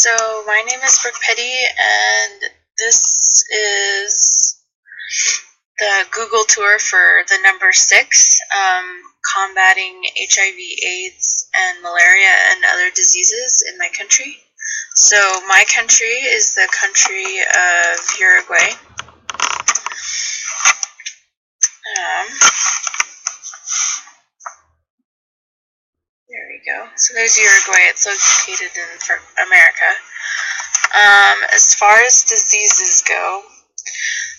So my name is Brooke Petty, and this is the Google tour for the number 6, combating HIV/AIDS and malaria and other diseases in my country. So my country is the country of Uruguay. There we go. So there's Uruguay. It's located in America. As far as diseases go,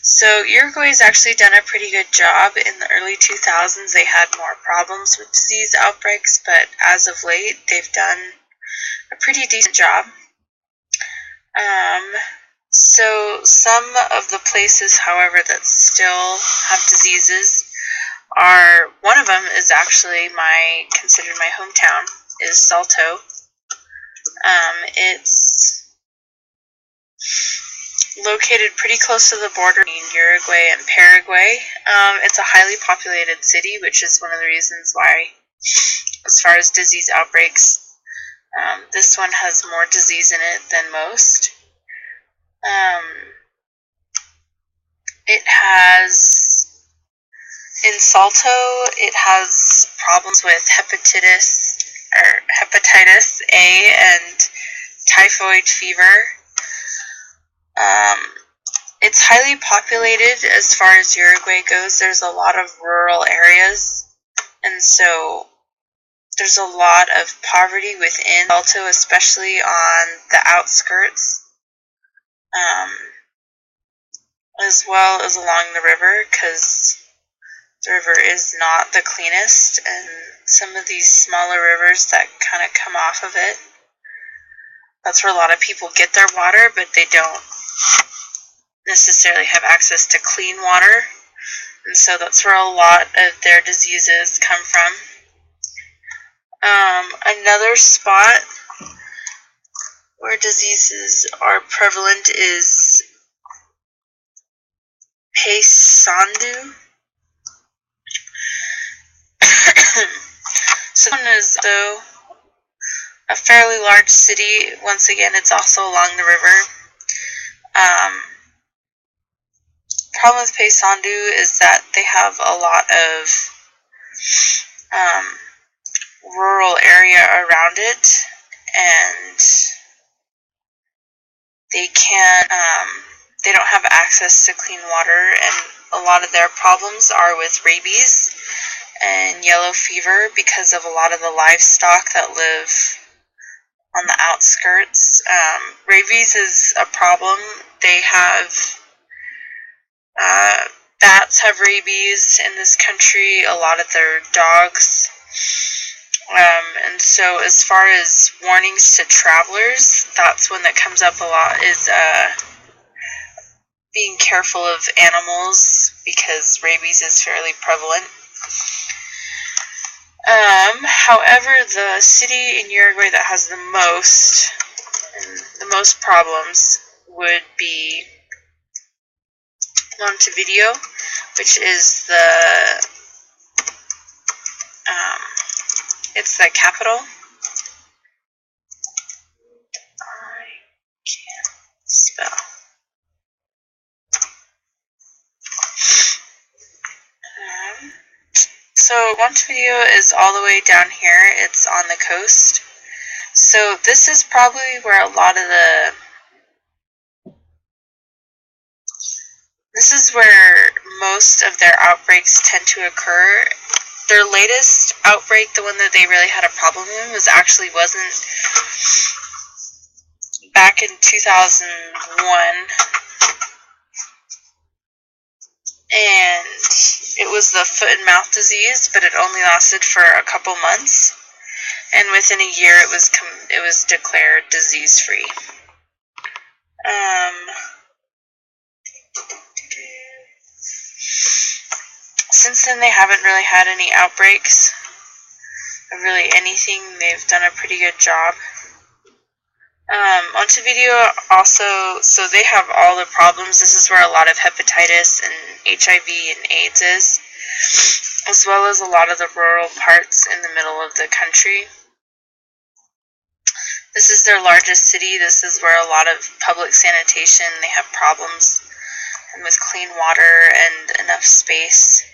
so Uruguay's actually done a pretty good job. In the early 2000s, they had more problems with disease outbreaks, but as of late, they've done a pretty decent job. So some of the places, however, that still have diseases are, one of them is actually considered my hometown, is Salto. It's located pretty close to the border between Uruguay and Paraguay. It's a highly populated city, which is one of the reasons why, as far as disease outbreaks, this one has more disease in it than most. In Salto, it has problems with hepatitis A and typhoid fever. It's highly populated as far as Uruguay goes. There's a lot of rural areas, and so there's a lot of poverty within Salto, especially on the outskirts, as well as along the river, because the river is not the cleanest, and some of these smaller rivers that kind of come off of it, that's where a lot of people get their water, but they don't necessarily have access to clean water, and so that's where a lot of their diseases come from. Another spot where diseases are prevalent is Paysandú. So this one is though a fairly large city. Once again, it's also along the river. Problem with Paysandú is that they have a lot of rural area around it, and they don't have access to clean water, and a lot of their problems are with rabies and yellow fever because of a lot of the livestock that live on the outskirts. Rabies is a problem. They have bats have rabies in this country, a lot of their dogs. And so as far as warnings to travelers, that's one that comes up a lot, is being careful of animals, because rabies is fairly prevalent. However, the city in Uruguay that has the most problems would be Montevideo, which is it's the capital. I can't spell. So Montevideo is all the way down here. It's on the coast. So this is probably where this is where most of their outbreaks tend to occur. Their latest outbreak, the one that they really had a problem in, wasn't back in 2001, and it was the foot and mouth disease, but it only lasted for a couple months, and within a year it was declared disease-free. Since then, they haven't really had any outbreaks of really anything. They've done a pretty good job. Montevideo also, so they have all the problems. This is where a lot of hepatitis and HIV and AIDS is, as well as a lot of the rural parts in the middle of the country. This is their largest city. This is where a lot of public sanitation, they have problems with clean water and enough space.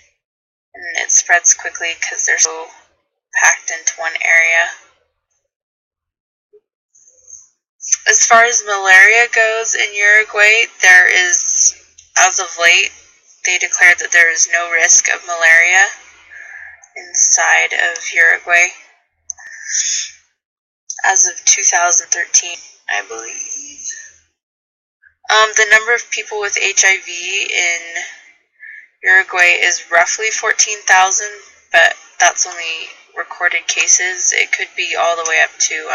And it spreads quickly because they're so packed into one area. As far as malaria goes in Uruguay, there is, as of late, they declared that there is no risk of malaria inside of Uruguay. As of 2013, I believe. The number of people with HIV in Uruguay is roughly 14,000, but that's only recorded cases. It could be all the way up to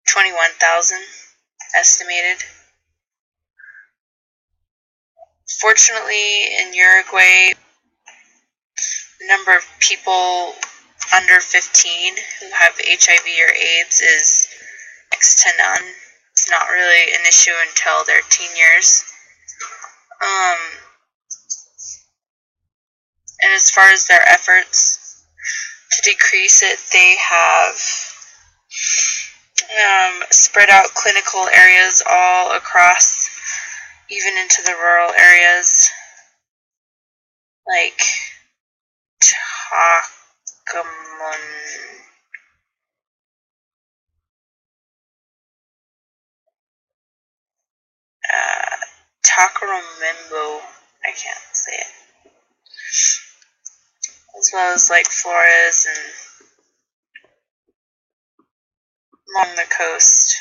21,000 estimated. Fortunately, in Uruguay, the number of people under 15 who have HIV or AIDS is next to none. It's not really an issue until their teen years. And as far as their efforts to decrease it, they have spread out clinical areas all across, even into the rural areas, like Tacaramembo, I can't say it, as well as like Flores and along the coast.